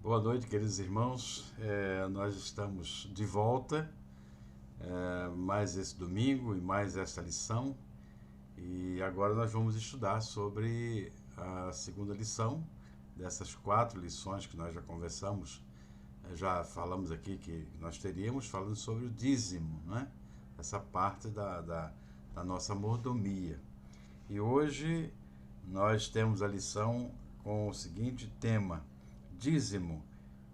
Boa noite, queridos irmãos. Nós estamos de volta, mais esse domingo e mais esta lição. E agora nós vamos estudar sobre a segunda lição dessas 4 lições que nós já conversamos. Já falamos aqui que nós teríamos falando sobre o dízimo, né? Essa parte da nossa mordomia. E hoje nós temos a lição com o seguinte tema: dízimo,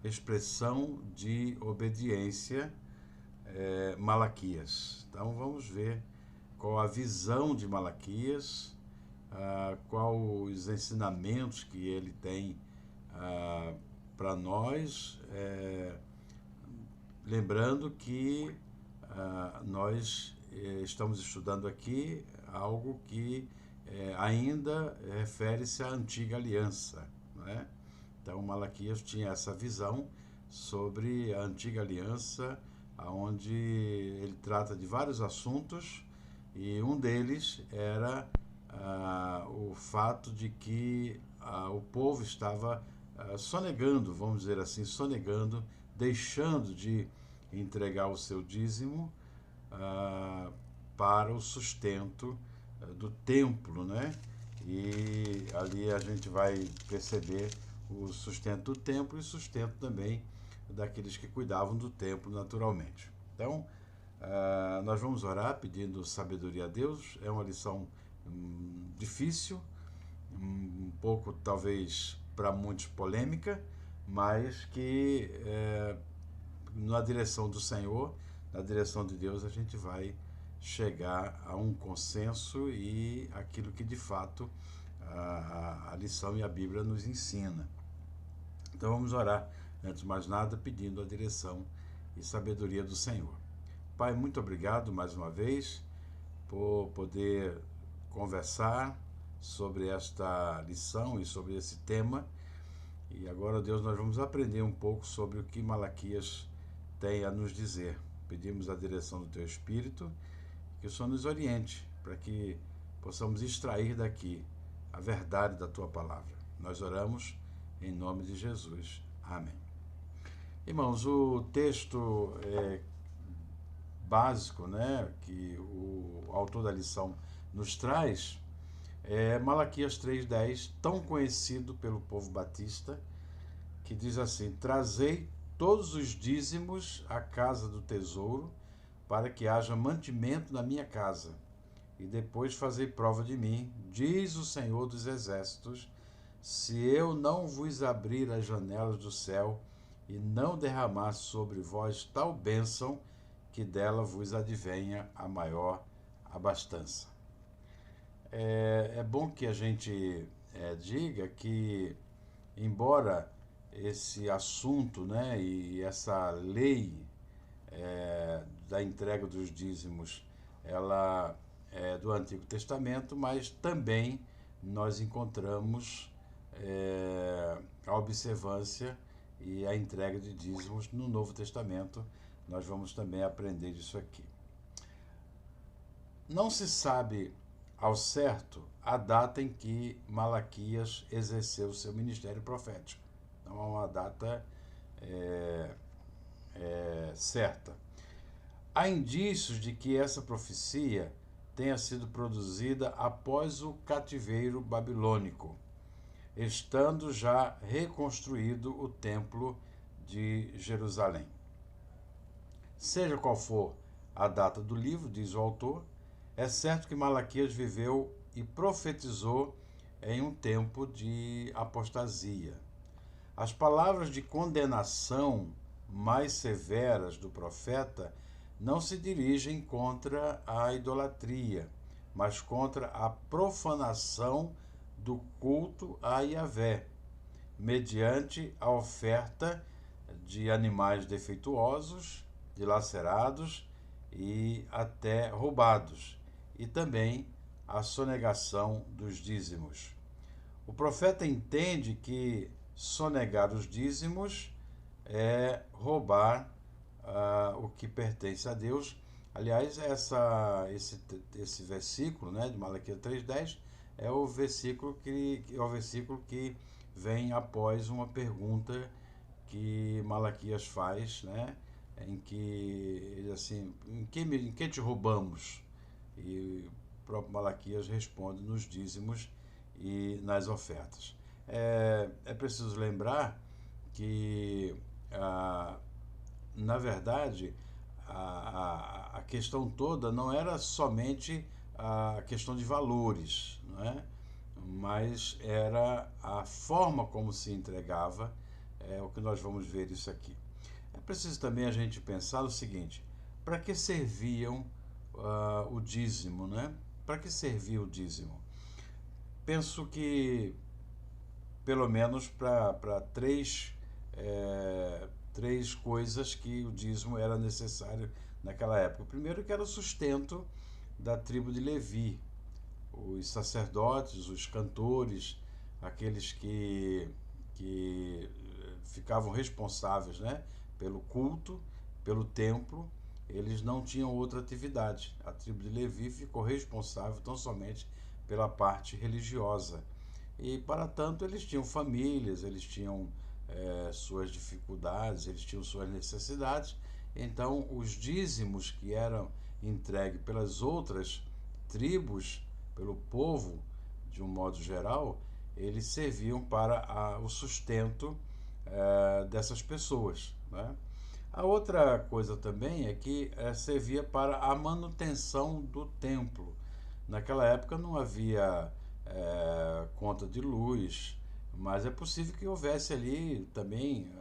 expressão de obediência, Malaquias. Então vamos ver qual a visão de Malaquias, qual os ensinamentos que ele tem para nós, lembrando que nós estamos estudando aqui algo que ainda refere-se à antiga aliança, não é? Então Malaquias tinha essa visão sobre a antiga aliança, onde ele trata de vários assuntos, e um deles era o fato de que o povo estava sonegando, vamos dizer assim, sonegando, deixando de entregar o seu dízimo para o sustento do templo, né? E ali a gente vai perceber o sustento do templo e o sustento também daqueles que cuidavam do templo naturalmente. Então, nós vamos orar pedindo sabedoria a Deus. É uma lição difícil, um pouco talvez para muitos polêmica, mas que na direção do Senhor, na direção de Deus, a gente vai chegar a um consenso e aquilo que de fato a lição e a Bíblia nos ensina. Então vamos orar, antes de mais nada, pedindo a direção e sabedoria do Senhor. Pai, muito obrigado mais uma vez por poder conversar sobre esta lição e sobre esse tema. E agora, Deus, nós vamos aprender um pouco sobre o que Malaquias tem a nos dizer. Pedimos a direção do Teu Espírito, que o Senhor nos oriente, para que possamos extrair daqui a verdade da Tua Palavra. Nós oramos em nome de Jesus. Amém. Irmãos, o texto básico, né, que o autor da lição nos traz é Malaquias 3,10, tão conhecido pelo povo batista, que diz assim: trazei todos os dízimos à casa do tesouro, para que haja mantimento na minha casa, e depois fazei prova de mim, diz o Senhor dos Exércitos, se eu não vos abrir as janelas do céu e não derramar sobre vós tal bênção, que dela vos advenha a maior abastança. É bom que a gente diga que, embora esse assunto, né, e essa lei da entrega dos dízimos, ela é do Antigo Testamento, mas também nós encontramos a observância e a entrega de dízimos no Novo Testamento. Nós vamos também aprender disso aqui. Não se sabe ao certo a data em que Malaquias exerceu seu ministério profético. Não há uma data certa. Há indícios de que essa profecia tenha sido produzida após o cativeiro babilônico, estando já reconstruído o templo de Jerusalém. Seja qual for a data do livro, diz o autor, é certo que Malaquias viveu e profetizou em um tempo de apostasia. As palavras de condenação mais severas do profeta não se dirigem contra a idolatria, mas contra a profanação do culto a Yahvé, mediante a oferta de animais defeituosos, dilacerados e até roubados, e também a sonegação dos dízimos. O profeta entende que sonegar os dízimos é roubar o que pertence a Deus. Aliás, esse versículo, né, de Malaquias 3,10 é o versículo que vem após uma pergunta que Malaquias faz, né? Em que ele assim, em que te roubamos? E o próprio Malaquias responde nos dízimos e nas ofertas. É preciso lembrar que, na verdade, a questão toda não era somente a questão de valores, não é? Mas era a forma como se entregava, é o que nós vamos ver isso aqui. É preciso também a gente pensar o seguinte: para que serviam o dízimo, né? Para que servia o dízimo? Penso que pelo menos para três coisas que o dízimo era necessário naquela época. O primeiro que era o sustento da tribo de Levi, os sacerdotes, os cantores, aqueles que ficavam responsáveis, né, pelo culto, pelo templo, eles não tinham outra atividade. A tribo de Levi ficou responsável tão somente pela parte religiosa. E, para tanto, eles tinham famílias, eles tinham suas dificuldades, eles tinham suas necessidades. Então, os dízimos que eram entregues pelas outras tribos, pelo povo, de um modo geral, eles serviam para o sustento dessas pessoas, né? A outra coisa também é que servia para a manutenção do templo. Naquela época não havia conta de luz, mas é possível que houvesse ali também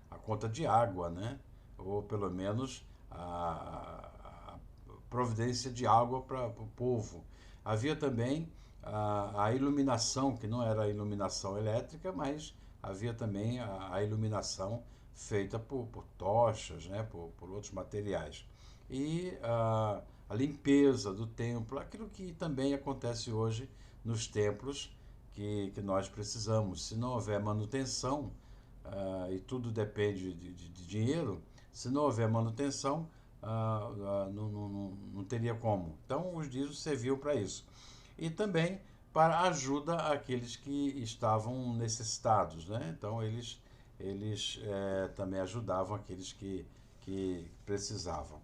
a conta de água, né? Ou pelo menos a providência de água para o povo. Havia também a iluminação, que não era a iluminação elétrica, mas havia também a iluminação feita por tochas, né? por outros materiais. E a limpeza do templo, aquilo que também acontece hoje nos templos que nós precisamos. Se não houver manutenção, e tudo depende de dinheiro, se não houver manutenção, não teria como. Então, os dízimos serviam para isso. E também para ajuda àqueles que estavam necessitados, né? Então, eles também ajudavam aqueles que precisavam.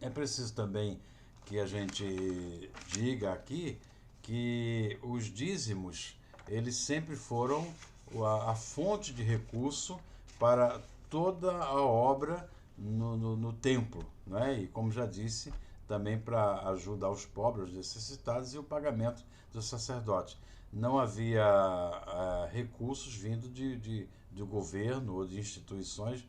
É preciso também que a gente diga aqui que os dízimos, eles sempre foram a fonte de recurso para toda a obra no templo, né? E como já disse, também para ajudar os pobres, os necessitados e o pagamento dos sacerdotes. Não havia recursos vindo do governo ou de instituições,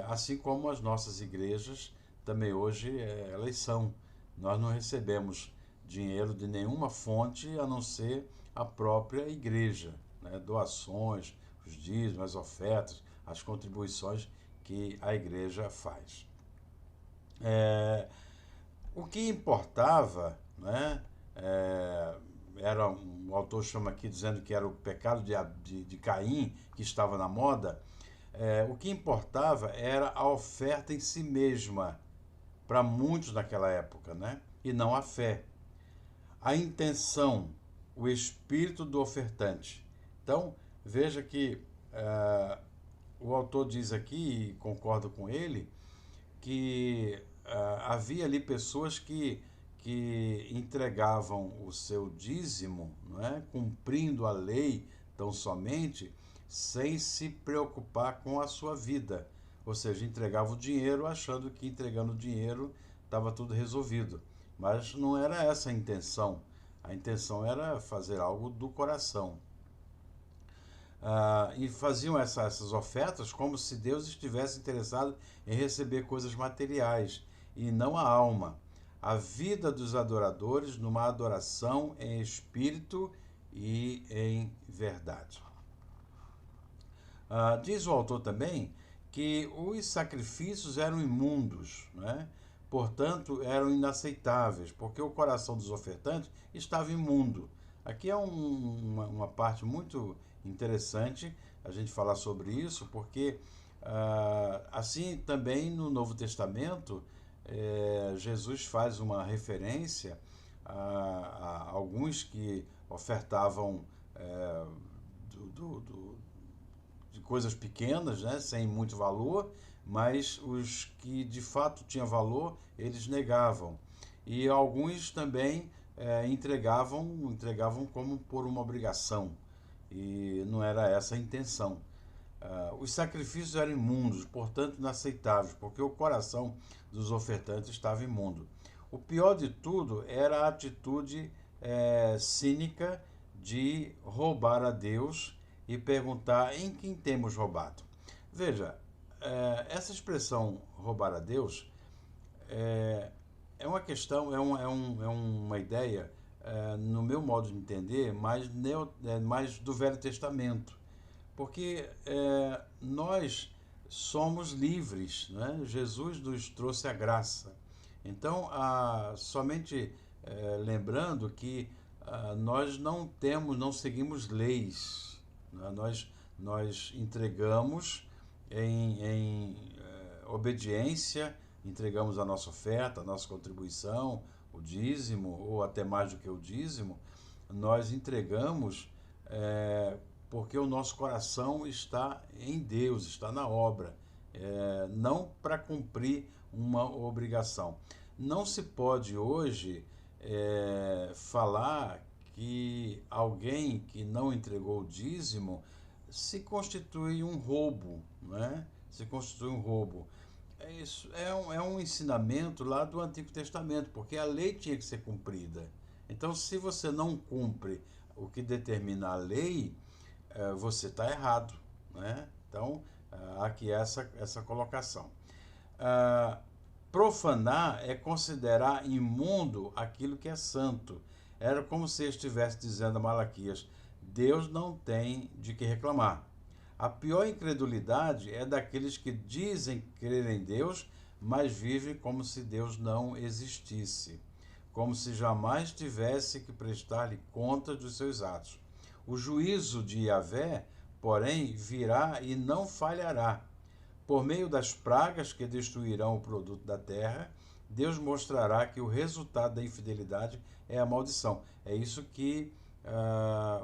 assim como as nossas igrejas também hoje elas são. Nós não recebemos dinheiro de nenhuma fonte a não ser a própria igreja, né? Doações, os dízimos, as ofertas, as contribuições que a igreja faz. O que importava, né, era um autor chama aqui dizendo que era o pecado de Caim que estava na moda. O que importava era a oferta em si mesma, para muitos naquela época, né? E não a fé. A intenção, o espírito do ofertante. Então, veja que o autor diz aqui, e concordo com ele, que havia ali pessoas que entregavam o seu dízimo, não é? Cumprindo a lei tão somente, sem se preocupar com a sua vida. Ou seja, entregava o dinheiro achando que entregando o dinheiro estava tudo resolvido. Mas não era essa a intenção. A intenção era fazer algo do coração. E faziam essas ofertas como se Deus estivesse interessado em receber coisas materiais e não a alma. A vida dos adoradores numa adoração em espírito e em verdade. Diz o autor também que os sacrifícios eram imundos, né? Portanto, eram inaceitáveis, porque o coração dos ofertantes estava imundo. Aqui é uma parte muito interessante a gente falar sobre isso, porque assim também no Novo Testamento Jesus faz uma referência a alguns que ofertavam de coisas pequenas, né, sem muito valor, mas os que de fato tinham valor, eles negavam. E alguns também entregavam como por uma obrigação, e não era essa a intenção. Os sacrifícios eram imundos, portanto inaceitáveis, porque o coração dos ofertantes estava imundo. O pior de tudo era a atitude cínica de roubar a Deus e perguntar em quem temos roubado. Veja, essa expressão roubar a Deus é uma questão, é uma ideia, no meu modo de entender, mais do Velho Testamento. Porque nós somos livres, né? Jesus nos trouxe a graça. Então, somente lembrando que nós não seguimos leis, né? Nós entregamos em obediência, entregamos a nossa oferta, a nossa contribuição, o dízimo, ou até mais do que o dízimo, nós entregamos porque o nosso coração está em Deus, está na obra, não para cumprir uma obrigação. Não se pode hoje falar que alguém que não entregou o dízimo se constitui um roubo, né? Se constitui um roubo. Isso é um ensinamento lá do Antigo Testamento, porque a lei tinha que ser cumprida. Então, se você não cumpre o que determina a lei, você está errado, né? Então, aqui essa colocação. Profanar é considerar imundo aquilo que é santo. Era como se estivesse dizendo a Malaquias: Deus não tem de que reclamar. A pior incredulidade é daqueles que dizem crer em Deus, mas vivem como se Deus não existisse, como se jamais tivesse que prestar-lhe conta dos seus atos. O juízo de Yahvé, porém, virá e não falhará. Por meio das pragas que destruirão o produto da terra, Deus mostrará que o resultado da infidelidade é a maldição. É isso que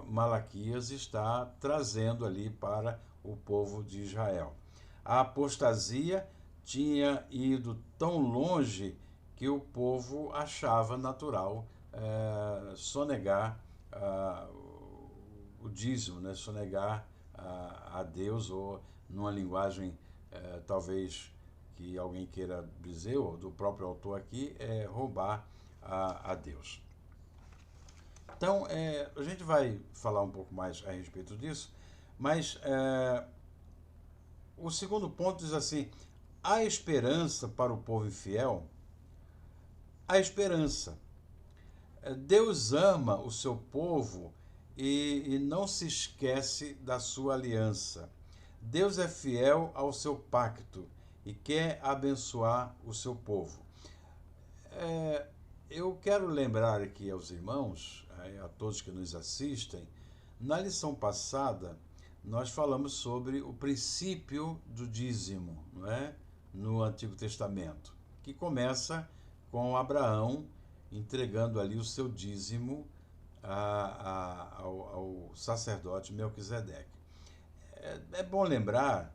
Malaquias está trazendo ali para o povo de Israel. A apostasia tinha ido tão longe que o povo achava natural sonegar o dízimo, né? Sonegar a Deus, ou numa linguagem talvez que alguém queira dizer, ou do próprio autor aqui, roubar a Deus. Então, a gente vai falar um pouco mais a respeito disso, mas o segundo ponto diz assim: há esperança para o povo infiel? Há esperança. Deus ama o seu povo e não se esquece da sua aliança. Deus é fiel ao seu pacto e quer abençoar o seu povo. Eu quero lembrar aqui aos irmãos, a todos que nos assistem, na lição passada nós falamos sobre o princípio do dízimo, não é? No Antigo Testamento, que começa com Abraão entregando ali o seu dízimo ao sacerdote Melquisedeque. É bom lembrar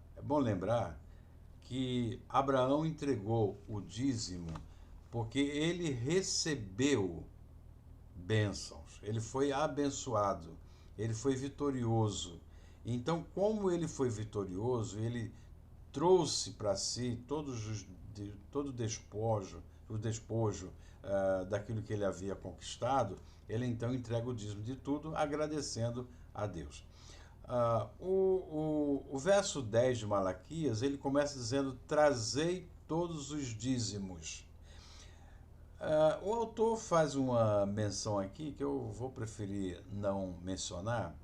que Abraão entregou o dízimo porque ele recebeu bênçãos, ele foi abençoado, ele foi vitorioso. Então, como ele foi vitorioso, ele trouxe para si todo o despojo daquilo que ele havia conquistado. Ele então entrega o dízimo de tudo, agradecendo a Deus. O verso 10 de Malaquias, ele começa dizendo: trazei todos os dízimos. O autor faz uma menção aqui que eu vou preferir não mencionar,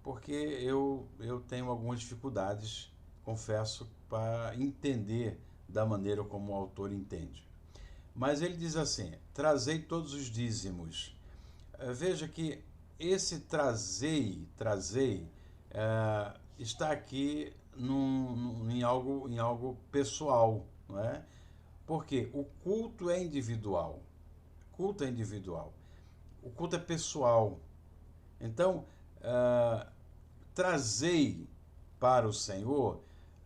porque eu tenho algumas dificuldades, confesso, para entender da maneira como o autor entende. Mas ele diz assim: trazei todos os dízimos. Veja que esse trazei está aqui em algo pessoal, não é? Porque o culto é individual. O culto é pessoal. Então, trazei para o Senhor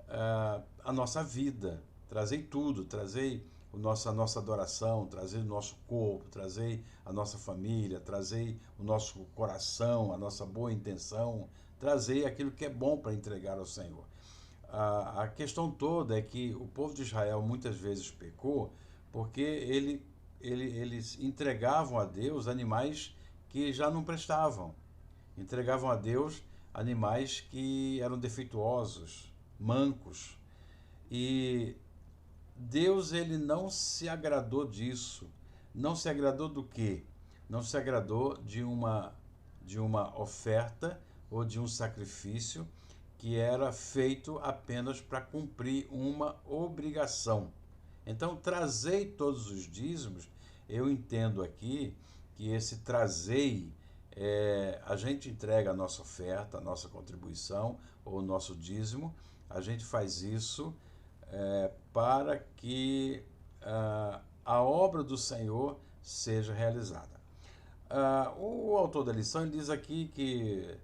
a nossa vida. Trazei tudo, trazei a nossa adoração, trazei o nosso corpo, trazei a nossa família, trazei o nosso coração, a nossa boa intenção, trazei aquilo que é bom para entregar ao Senhor. A questão toda é que o povo de Israel muitas vezes pecou porque eles entregavam a Deus animais que já não prestavam. Entregavam a Deus animais que eram defeituosos, mancos. E Deus, ele não se agradou disso. Não se agradou do quê? Não se agradou de uma oferta ou de um sacrifício que era feito apenas para cumprir uma obrigação. Então, trazei todos os dízimos, eu entendo aqui que esse trazei, a gente entrega a nossa oferta, a nossa contribuição ou o nosso dízimo, a gente faz isso para que a obra do Senhor seja realizada. O autor da lição ele diz aqui que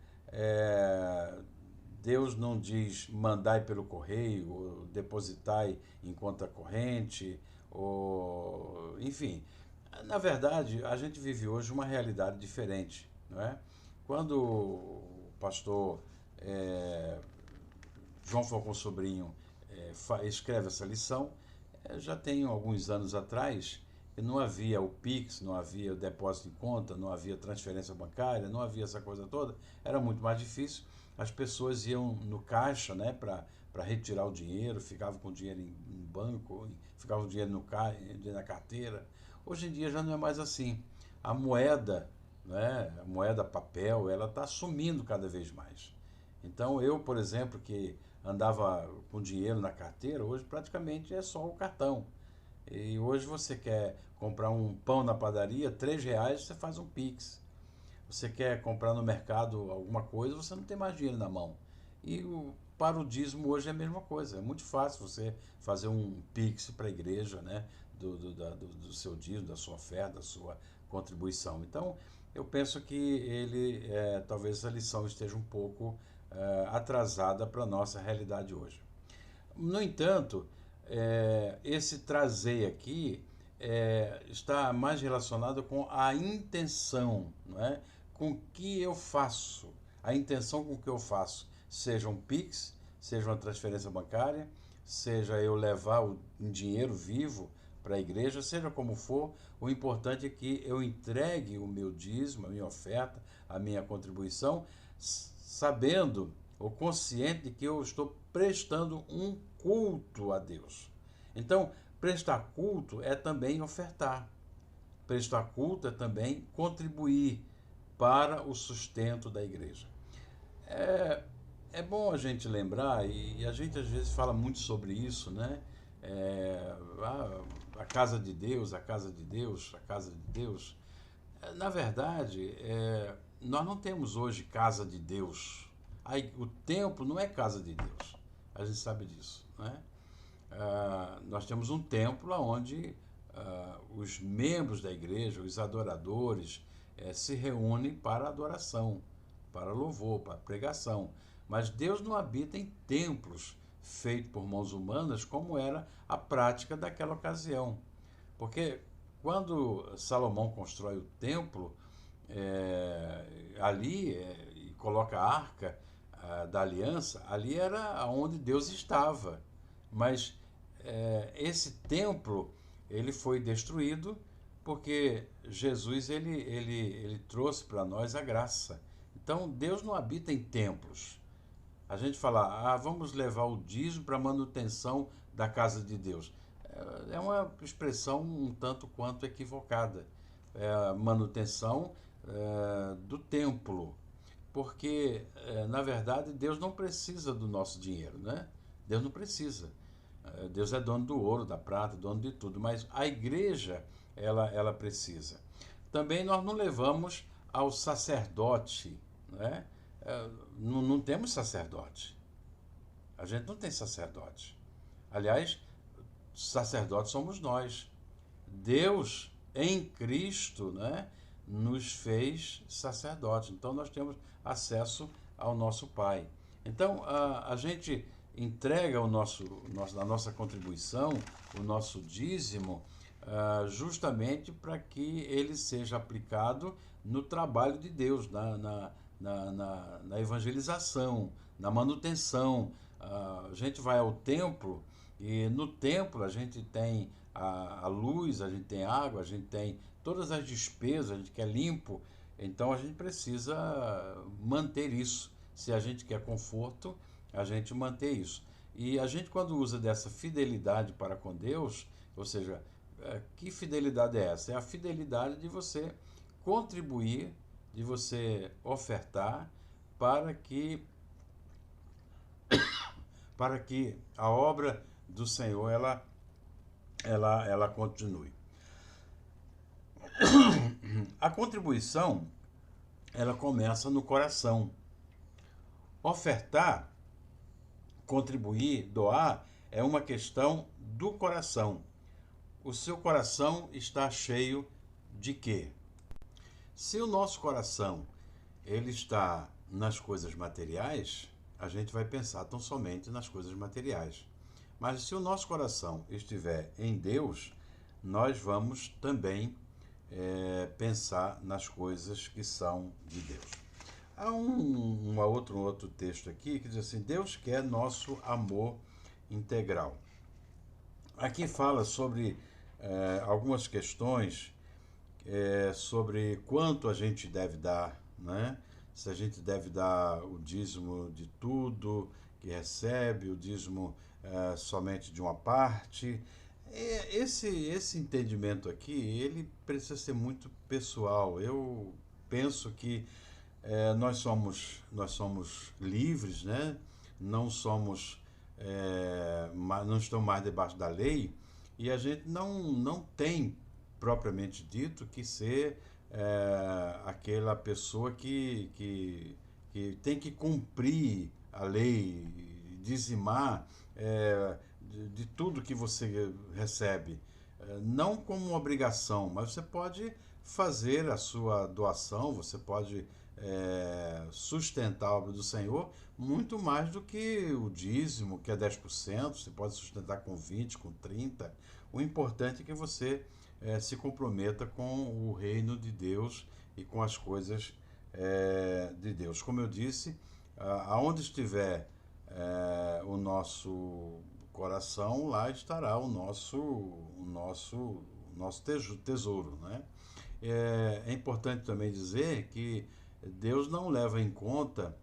Deus não diz mandai pelo correio, ou depositai em conta corrente, ou enfim. Na verdade, a gente vive hoje uma realidade diferente, não é? Quando o pastor João Falcão Sobrinho escreve essa lição, já tem alguns anos atrás, não havia o Pix, não havia o depósito em conta, não havia transferência bancária, não havia essa coisa toda, era muito mais difícil. As pessoas iam no caixa, né, para retirar o dinheiro, ficavam com o dinheiro em banco, ficavam o dinheiro na carteira. Hoje em dia já não é mais assim. A moeda, né, a moeda papel, ela está sumindo cada vez mais. Então eu, por exemplo, que andava com dinheiro na carteira, hoje praticamente é só o cartão. E hoje você quer comprar um pão na padaria, R$ 3 você faz um Pix. Você quer comprar no mercado alguma coisa, você não tem mais dinheiro na mão. E para o dízimo hoje é a mesma coisa. É muito fácil você fazer um Pix para a igreja, né? Do seu dízimo, da sua oferta, da sua contribuição. Então, eu penso que talvez a lição esteja um pouco atrasada para a nossa realidade hoje. No entanto, esse trazer aqui está mais relacionado com a intenção, não é? Com o que eu faço, a intenção com que eu faço, seja um Pix, seja uma transferência bancária, seja eu levar um dinheiro vivo para a igreja, seja como for, o importante é que eu entregue o meu dízimo, a minha oferta, a minha contribuição, sabendo ou consciente de que eu estou prestando um culto a Deus. Então, prestar culto é também ofertar. Prestar culto é também contribuir para o sustento da igreja. É bom a gente lembrar, e a gente às vezes fala muito sobre isso, né? A casa de Deus, a casa de Deus, a casa de Deus. Na verdade, nós não temos hoje casa de Deus. O templo não é casa de Deus. A gente sabe disso, né? Nós temos um templo onde os membros da igreja, os adoradores, se reúnem para adoração, para louvor, para pregação. Mas Deus não habita em templos feitos por mãos humanas, como era a prática daquela ocasião. Porque quando Salomão constrói o templo, ali, e coloca a arca da aliança, ali era onde Deus estava. Mas esse templo ele foi destruído porque Jesus ele trouxe para nós a graça. Então Deus não habita em templos. A gente fala, vamos levar o dízimo para a manutenção da casa de Deus. É uma expressão um tanto quanto equivocada. É a manutenção do templo. Porque, na verdade, Deus não precisa do nosso dinheiro, né? Deus não precisa. Deus é dono do ouro, da prata, dono de tudo. Mas a igreja, ela precisa. Também nós não levamos ao sacerdote, né? Não temos sacerdote. A gente não tem sacerdote. Aliás, sacerdotes somos nós. Deus, em Cristo, né, nos fez sacerdotes. Então nós temos acesso ao nosso Pai. Então, a gente entrega a nossa contribuição, o nosso dízimo, justamente para que ele seja aplicado no trabalho de Deus, na evangelização, na manutenção. A gente vai ao templo e no templo a gente tem a luz, a gente tem água, a gente tem todas as despesas, a gente quer limpo, então a gente precisa manter isso. Se a gente quer conforto, a gente manter isso. E a gente, quando usa dessa fidelidade para com Deus, ou seja, que fidelidade é essa? É a fidelidade de você contribuir, de você ofertar para que, para que a obra do Senhor ela continue. A contribuição ela começa no coração. Ofertar, contribuir, doar é uma questão do coração. O seu coração está cheio de quê? Se o nosso coração ele está nas coisas materiais, a gente vai pensar tão somente nas coisas materiais. Mas se o nosso coração estiver em Deus, nós vamos também pensar nas coisas que são de Deus. Há um outro texto aqui que diz assim: Deus quer nosso amor integral. Aqui fala sobre algumas questões sobre quanto a gente deve dar, né? Se a gente deve dar o dízimo de tudo que recebe, o dízimo somente de uma parte. Esse entendimento aqui, ele precisa ser muito pessoal. Eu penso que nós somos livres, né? Não somos, não estamos mais debaixo da lei e a gente não tem propriamente dito que ser aquela pessoa que tem que cumprir a lei, dizimar de tudo que você recebe. Não como uma obrigação, mas você pode fazer a sua doação, você pode sustentar a obra do Senhor muito mais do que o dízimo, que é 10%, você pode sustentar com 20%, com 30%. O importante é que você se comprometa com o reino de Deus e com as coisas de Deus. Como eu disse, aonde estiver o nosso coração, lá estará o nosso tesouro, né? É importante também dizer que Deus não leva em conta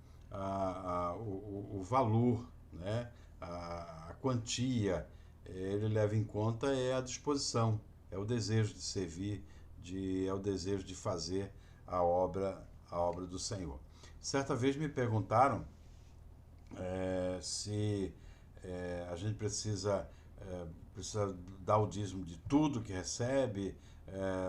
o valor, né? A quantia, ele leva em conta a disposição, é o desejo de servir, é o desejo de fazer a obra do Senhor. Certa vez me perguntaram se a gente precisa dar o dízimo de tudo que recebe,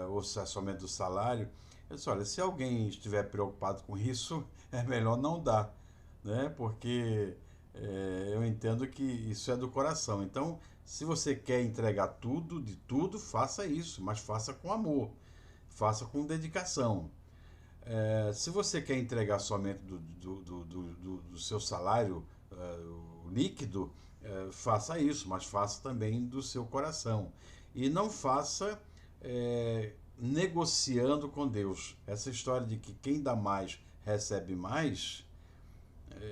ou se é somente do salário. Eu disse, olha, se alguém estiver preocupado com isso, é melhor não dar, né? Porque eu entendo que isso é do coração. Então, se você quer entregar tudo, de tudo, faça isso, mas faça com amor, faça com dedicação. Se você quer entregar somente do seu salário líquido, faça isso, mas faça também do seu coração. E não faça negociando com Deus. Essa história de que quem dá mais recebe mais,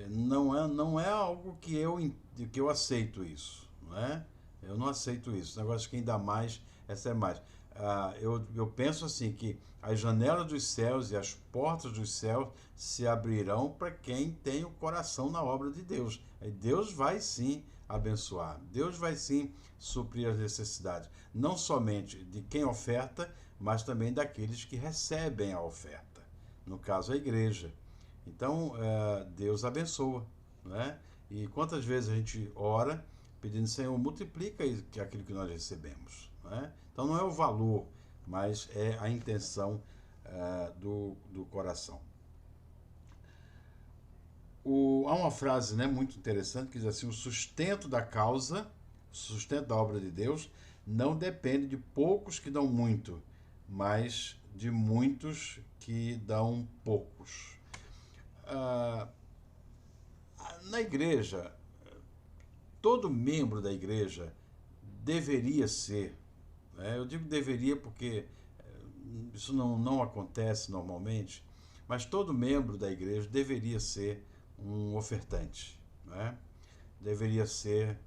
não é algo que eu aceito isso, não é? Eu não aceito isso. O negócio de quem dá mais recebe mais. Eu penso assim que as janelas dos céus e as portas dos céus se abrirão para quem tem o coração na obra de Deus. E Deus vai sim abençoar. Deus vai sim suprir as necessidades. Não somente de quem oferta, mas também daqueles que recebem a oferta. No caso, a igreja. Então, Deus abençoa, né? E quantas vezes a gente ora pedindo, Senhor, multiplica aquilo que nós recebemos, né? Então, não é o valor, mas é a intenção do coração. Há uma frase, né, muito interessante que diz assim: o sustento da causa, o sustento da obra de Deus, não depende de poucos que dão muito, mas de muitos que dão poucos. Na igreja, todo membro da igreja deveria ser, né? Eu digo deveria porque isso não acontece normalmente, mas todo membro da igreja deveria ser um ofertante, né? Deveria ser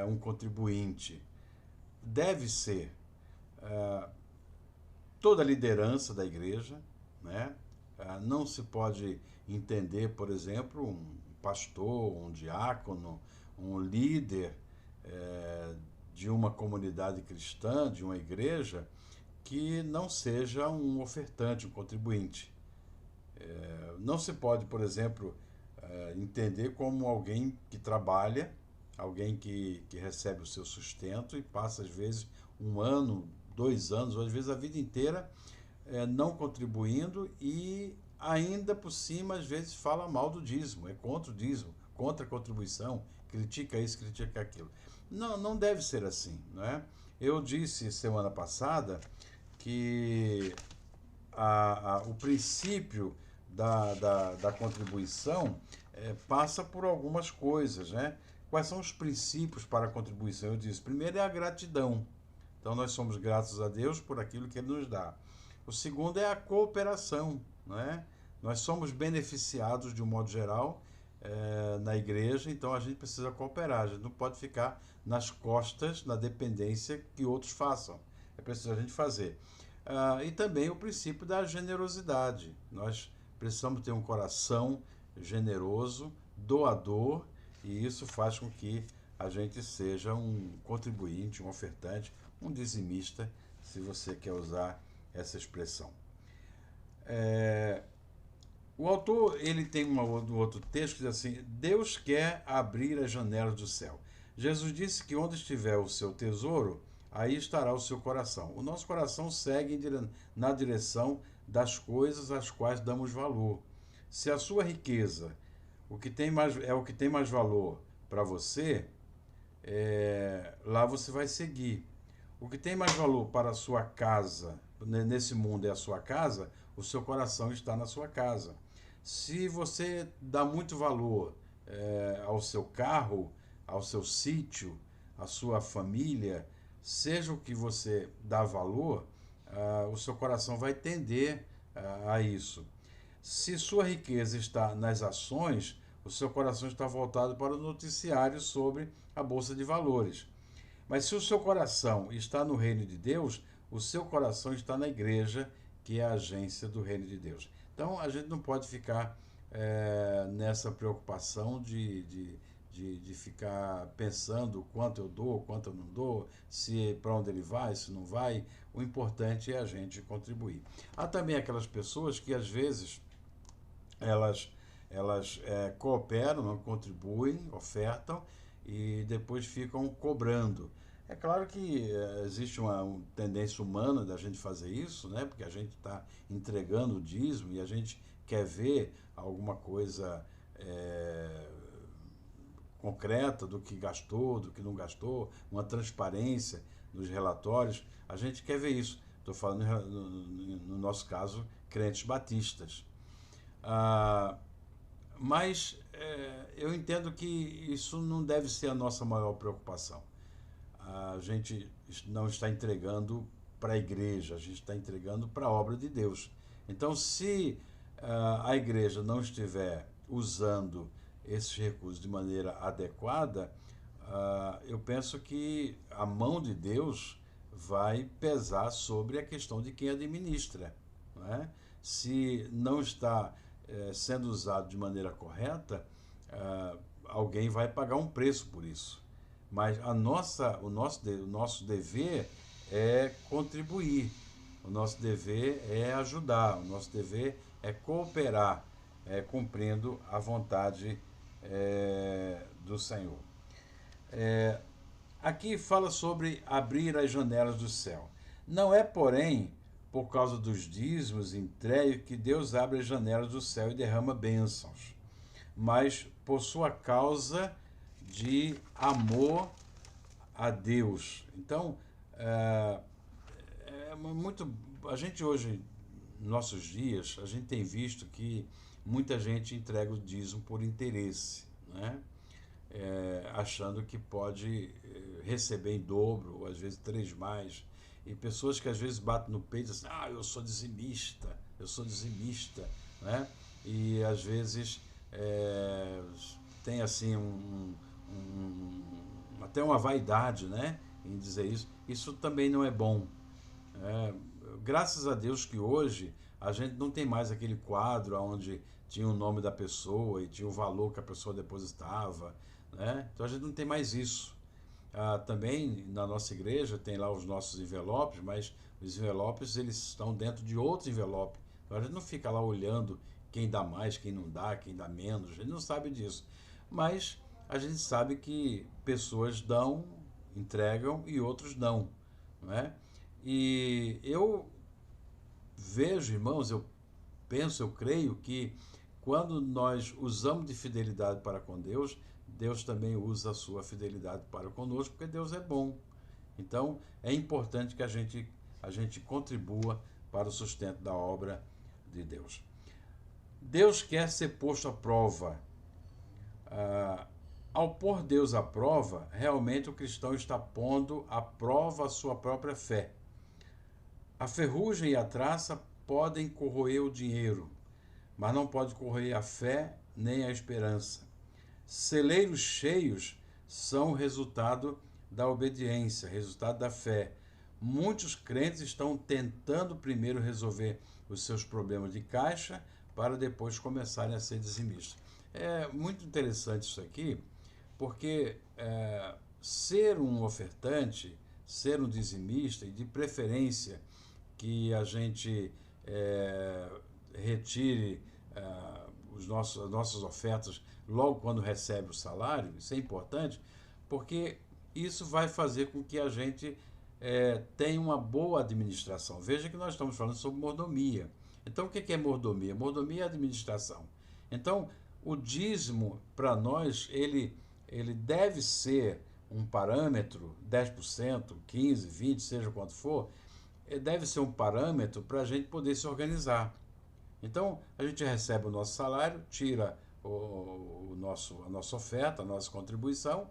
um contribuinte, deve ser toda a liderança da igreja, né? Não se pode entender, por exemplo, um pastor, um diácono, um líder de uma comunidade cristã, de uma igreja, que não seja um ofertante, um contribuinte. Não se pode, por exemplo, entender como alguém que trabalha, alguém que recebe o seu sustento e passa, às vezes, um ano, 2 anos, ou às vezes a vida inteira, não contribuindo e ainda por cima, às vezes, fala mal do dízimo, é contra o dízimo, contra a contribuição, critica isso, critica aquilo. Não deve ser assim, não é? Eu disse semana passada que o princípio da contribuição passa por algumas coisas, né? Quais são os princípios para a contribuição? Eu disse, primeiro é a gratidão. Então, nós somos gratos a Deus por aquilo que Ele nos dá. O segundo é a cooperação, não é? Nós somos beneficiados, de um modo geral, na igreja, então a gente precisa cooperar. A gente não pode ficar nas costas, na dependência que outros façam. É preciso a gente fazer. E também o princípio da generosidade. Nós precisamos ter um coração generoso, doador, e isso faz com que a gente seja um contribuinte, um ofertante, um dizimista, se você quer usar essa expressão. O autor ele tem um outro texto que diz assim: Deus quer abrir as janelas do céu. Jesus disse que onde estiver o seu tesouro, aí estará o seu coração. O nosso coração segue na direção das coisas às quais damos valor. Se a sua riqueza o que tem mais valor para você, lá você vai seguir. O que tem mais valor para a sua casa, nesse mundo é a sua casa, o seu coração está na sua casa. Se você dá muito valor ao seu carro, ao seu sítio, à sua família, seja o que você dá valor, o seu coração vai tender a isso. Se sua riqueza está nas ações, o seu coração está voltado para o noticiário sobre a Bolsa de Valores. Mas se o seu coração está no reino de Deus, o seu coração está na igreja, que é a agência do reino de Deus. Então, a gente não pode ficar nessa preocupação de ficar pensando quanto eu dou, quanto eu não dou, se para onde ele vai, se não vai. O importante é a gente contribuir. Há também aquelas pessoas que, às vezes, elas cooperam, contribuem, ofertam e depois ficam cobrando. É claro que existe uma tendência humana da gente fazer isso, né? Porque a gente está entregando o dízimo e a gente quer ver alguma coisa concreta do que gastou, do que não gastou, uma transparência nos relatórios. A gente quer ver isso. Estou falando, no nosso caso, crentes batistas. Mas eu entendo que isso não deve ser a nossa maior preocupação. A gente não está entregando para a igreja, a gente está entregando para a obra de Deus. Então, se a igreja não estiver usando esses recursos de maneira adequada, eu penso que a mão de Deus vai pesar sobre a questão de quem administra, não é? Se não está sendo usado de maneira correta, alguém vai pagar um preço por isso. Mas o nosso dever é contribuir, o nosso dever é ajudar, o nosso dever é cooperar, cumprindo a vontade do Senhor. Aqui fala sobre abrir as janelas do céu. Não é, porém, por causa dos dízimos entregues que Deus abre as janelas do céu e derrama bênçãos, mas por sua causa de amor a Deus. Então, a gente hoje, nos nossos dias, a gente tem visto que muita gente entrega o dízimo por interesse, né? Achando que pode receber em dobro, ou às vezes 3 mais. E pessoas que às vezes batem no peito e dizem assim, eu sou dizimista, né? E às vezes tem assim até uma vaidade, né, em dizer isso. Isso também não é bom. É, Graças a Deus que hoje a gente não tem mais aquele quadro onde tinha o nome da pessoa e tinha o valor que a pessoa depositava, né? Então a gente não tem mais isso. Também na nossa igreja tem lá os nossos envelopes, mas os envelopes eles estão dentro de outro envelope. Então a gente não fica lá olhando quem dá mais, quem não dá, quem dá menos. A gente não sabe disso. Mas a gente sabe que pessoas dão, entregam e outros não, não é? E eu vejo, irmãos, eu penso, eu creio que quando nós usamos de fidelidade para com Deus, Deus também usa a sua fidelidade para conosco, porque Deus é bom. Então, é importante que a gente contribua para o sustento da obra de Deus. Deus quer ser posto à prova. Ao pôr Deus à prova, realmente o cristão está pondo à prova a sua própria fé. A ferrugem e a traça podem corroer o dinheiro, mas não pode corroer a fé nem a esperança. Celeiros cheios são resultado da obediência, resultado da fé. Muitos crentes estão tentando primeiro resolver os seus problemas de caixa para depois começarem a ser dizimistas. É muito interessante isso aqui, porque ser um ofertante, ser um dizimista, e de preferência que a gente retire as nossas ofertas logo quando recebe o salário, isso é importante, porque isso vai fazer com que a gente tenha uma boa administração. Veja que nós estamos falando sobre mordomia. Então, o que é mordomia? Mordomia é administração. Então, o dízimo, para nós, ele deve ser um parâmetro, 10%, 15%, 20%, seja quanto for, deve ser um parâmetro para a gente poder se organizar. Então, a gente recebe o nosso salário, tira a nossa oferta, a nossa contribuição,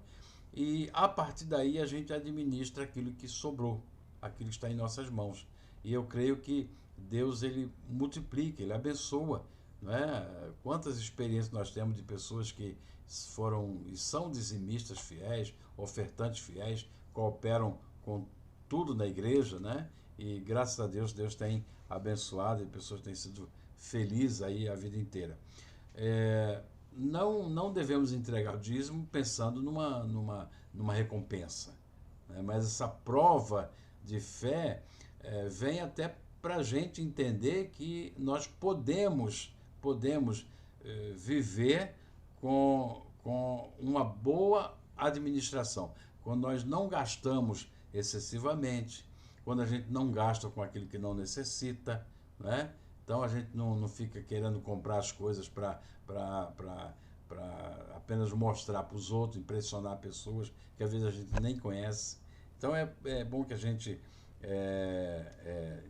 e a partir daí a gente administra aquilo que sobrou, aquilo que está em nossas mãos. E eu creio que Deus ele multiplica, ele abençoa. Não é? Quantas experiências nós temos de pessoas que foram e são dizimistas fiéis, ofertantes fiéis, cooperam com tudo na igreja, né? E graças a Deus, Deus tem abençoado e pessoas têm sido felizes aí a vida inteira. Não devemos entregar o dízimo pensando numa recompensa, né? Mas essa prova de fé vem até para a gente entender que nós podemos viver com uma boa administração. Quando nós não gastamos excessivamente, quando a gente não gasta com aquilo que não necessita, né? Então a gente não fica querendo comprar as coisas para apenas mostrar para os outros, impressionar pessoas que às vezes a gente nem conhece. Então é bom que a gente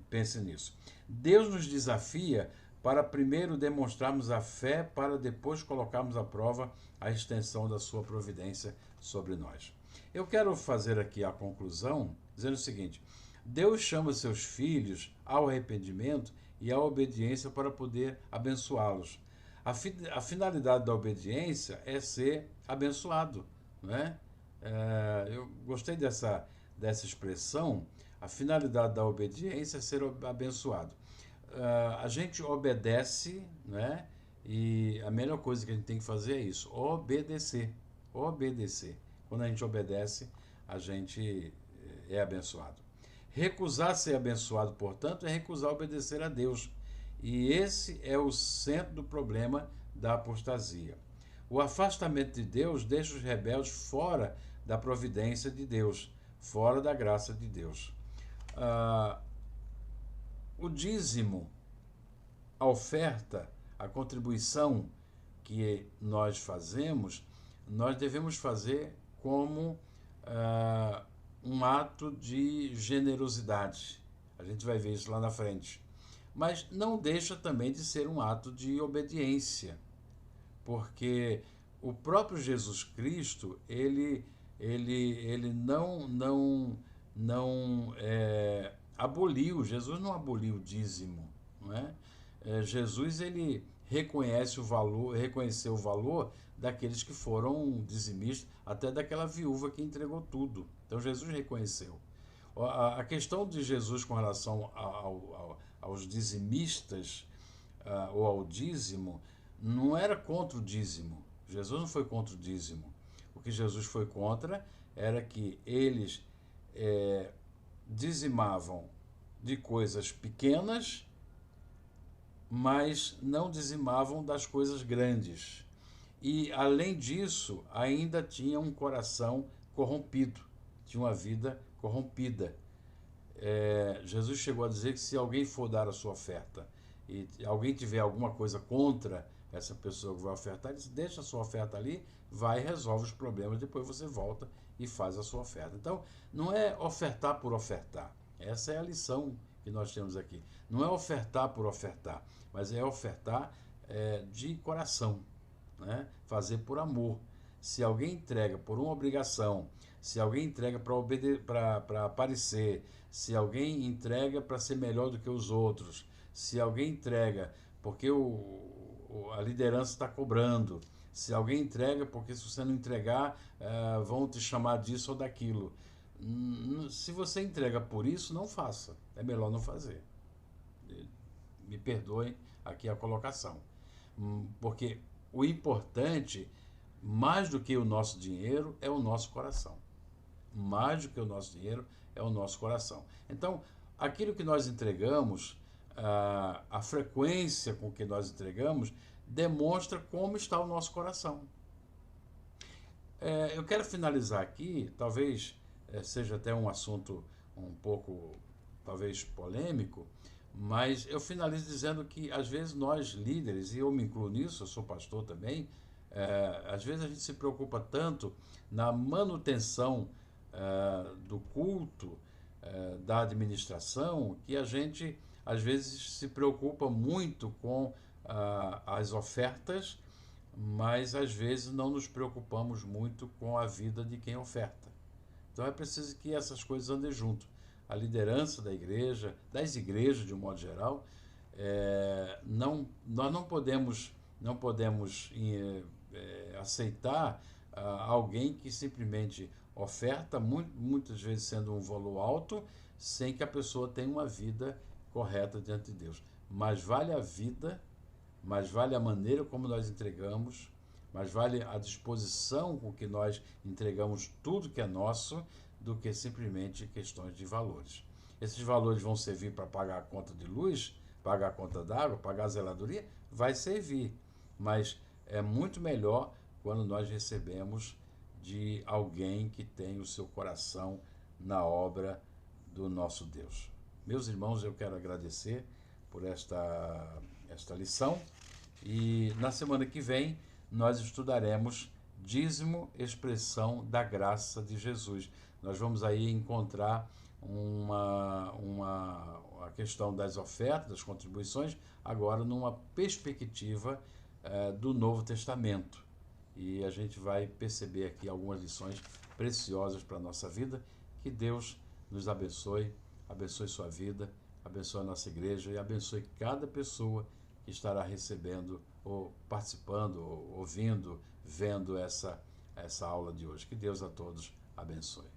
pense nisso. Deus nos desafia para primeiro demonstrarmos a fé, para depois colocarmos à prova a extensão da sua providência sobre nós. Eu quero fazer aqui a conclusão dizendo o seguinte: Deus chama seus filhos ao arrependimento e à obediência para poder abençoá-los. A finalidade da obediência é ser abençoado, não é? Eu gostei dessa expressão. A finalidade da obediência é ser abençoado. A gente obedece, né? E a melhor coisa que a gente tem que fazer é isso: obedecer. Obedecer. Quando a gente obedece, a gente é abençoado. Recusar ser abençoado, portanto, é recusar obedecer a Deus. E esse é o centro do problema da apostasia. O afastamento de Deus deixa os rebeldes fora da providência de Deus, fora da graça de Deus. O dízimo, a oferta, a contribuição que nós fazemos, nós devemos fazer como um ato de generosidade. A gente vai ver isso lá na frente. Mas não deixa também de ser um ato de obediência, porque o próprio Jesus Cristo, ele não aboliu, Jesus não aboliu o dízimo, não é? Jesus, ele reconheceu o valor daqueles que foram dizimistas, até daquela viúva que entregou tudo. Então Jesus reconheceu. A questão de Jesus com relação aos dizimistas, ou ao dízimo, não era contra o dízimo. Jesus não foi contra o dízimo. O que Jesus foi contra era que eles dizimavam de coisas pequenas, mas não dizimavam das coisas grandes. E, além disso, ainda tinha um coração corrompido, tinha uma vida corrompida. Jesus chegou a dizer que se alguém for dar a sua oferta e alguém tiver alguma coisa contra essa pessoa que vai ofertar, ele diz, deixa a sua oferta ali, vai e resolve os problemas, depois você volta e faz a sua oferta. Então, não é ofertar por ofertar. Essa é a lição que nós temos aqui. Não é ofertar por ofertar, mas é ofertar de coração, né? Fazer por amor. Se alguém entrega por uma obrigação, se alguém entrega para aparecer, se alguém entrega para ser melhor do que os outros, se alguém entrega porque a liderança está cobrando, se alguém entrega porque se você não entregar, vão te chamar disso ou daquilo. Se você entrega por isso, não faça. É melhor não fazer. Me perdoem aqui a colocação. Porque o importante, mais do que o nosso dinheiro, é o nosso coração. Mais do que o nosso dinheiro é o nosso coração. Então, aquilo que nós entregamos, a frequência com que nós entregamos, demonstra como está o nosso coração. Eu quero finalizar aqui, talvez seja até um assunto um pouco, talvez, polêmico, mas eu finalizo dizendo que, às vezes, nós líderes, e eu me incluo nisso, eu sou pastor também, às vezes a gente se preocupa tanto na manutenção do culto, da administração, que a gente, às vezes, se preocupa muito com as ofertas, mas, às vezes, não nos preocupamos muito com a vida de quem oferta. Então é preciso que essas coisas andem junto. A liderança da igreja, das igrejas de um modo geral, nós não podemos aceitar alguém que simplesmente oferta, muitas vezes sendo um valor alto, sem que a pessoa tenha uma vida correta diante de Deus. Mas vale a vida, mas vale a maneira como nós entregamos, mas vale a disposição com que nós entregamos tudo que é nosso, do que simplesmente questões de valores. Esses valores vão servir para pagar a conta de luz, pagar a conta d'água, pagar a zeladoria? Vai servir, mas é muito melhor quando nós recebemos de alguém que tem o seu coração na obra do nosso Deus. Meus irmãos, eu quero agradecer por esta lição, e na semana que vem nós estudaremos dízimo, expressão da graça de Jesus. Nós vamos aí encontrar a questão das ofertas, das contribuições, agora numa perspectiva do Novo Testamento. E a gente vai perceber aqui algumas lições preciosas para a nossa vida. Que Deus nos abençoe, abençoe sua vida, abençoe a nossa igreja e abençoe cada pessoa que estará recebendo, ou participando, ou ouvindo, vendo essa aula de hoje. Que Deus a todos abençoe.